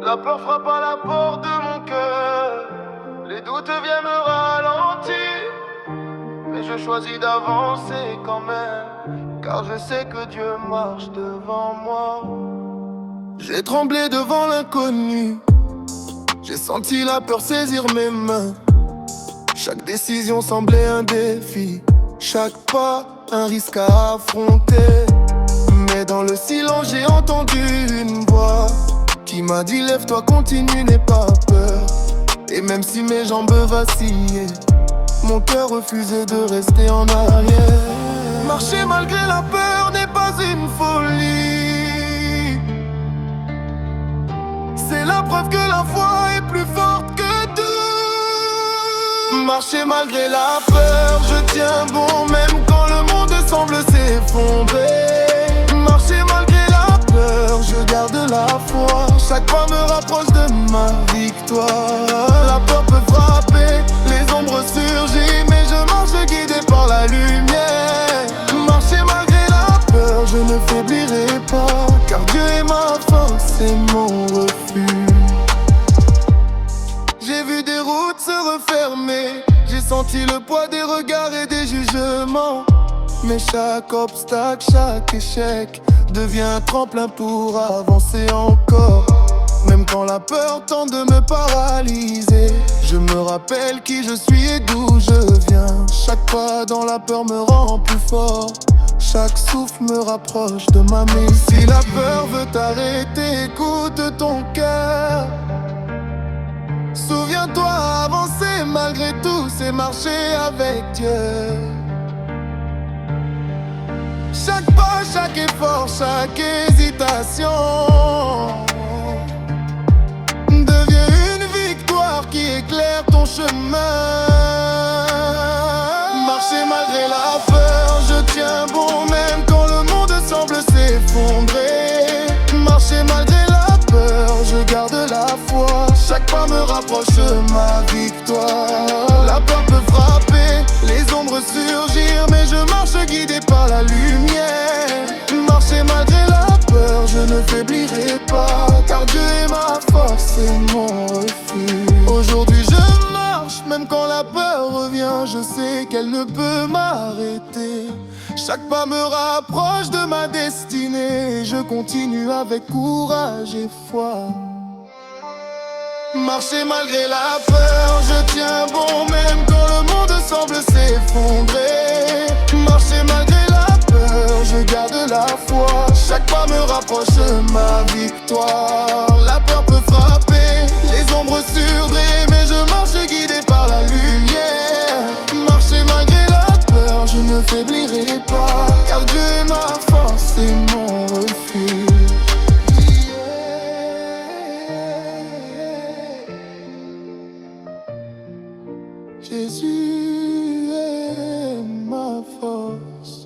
La peur frappe à la porte de mon cœur. Les doutes viennent me ralentir. Mais je choisis d'avancer quand même, car je sais que Dieu marche devant moi. J'ai tremblé devant l'inconnu. J'ai senti la peur saisir mes mains. Chaque décision semblait un défi. Chaque pas, un risque à affronter. Mais dans le silence, j'ai entendu une voix qui m'a dit lève-toi, continue, n'aie pas peur. Et même si mes jambes vacillaient, mon cœur refusait de rester en arrière. Marcher malgré la peur n'est pas une folie. C'est la preuve que la foi est plus forte que tout. Marcher malgré la peur, je tiens bon même quand le monde semble s'effondrer. Marcher malgré la peur, je garde la foi. Chaque pas me rapproche de ma victoire. La peur peut frapper, les ombres surgissent, mais je marche guidé par la lumière. Marcher malgré la peur, je ne faiblirai pas, car Dieu est ma force et mon refuge. J'ai vu des routes se refermer, j'ai senti le poids des regards et des jugements. Mais chaque obstacle, chaque échec devient un tremplin pour avancer encore. Même quand la peur tente de me paralyser, je me rappelle qui je suis et d'où je viens. Chaque pas dans la peur me rend plus fort. Chaque souffle me rapproche de ma mission. Si la peur veut t'arrêter, écoute ton cœur. Souviens-toi, avancer malgré tout, c'est marcher avec Dieu. Chaque pas, chaque effort, chaque hésitation devient une victoire qui éclaire ton chemin. Marcher malgré la peur, je tiens bon même quand le monde semble s'effondrer. Marcher malgré la peur, je garde la foi. Chaque pas me rapproche de ma victoire. La peur peut frapper, les ombres surgir, mais je marche guidé par la lumière. Marcher malgré la peur, je ne faiblirai pas, car Dieu est ma force et mon refuge. Aujourd'hui je marche, même quand la peur revient, je sais qu'elle ne peut m'arrêter. Chaque pas me rapproche de ma destinée, je continue avec courage et foi. Marcher malgré la peur, je tiens bon même quand le monde semble s'effondrer. Marcher malgré la peur, je garde la foi. Chaque pas me rapproche de ma victoire. La peur peut frapper, les ombres surdrient, mais je marche guidé par la lumière. Marcher malgré la peur, je ne faiblirai pas, car Dieu est ma force et mon refuge. Jésus est ma force.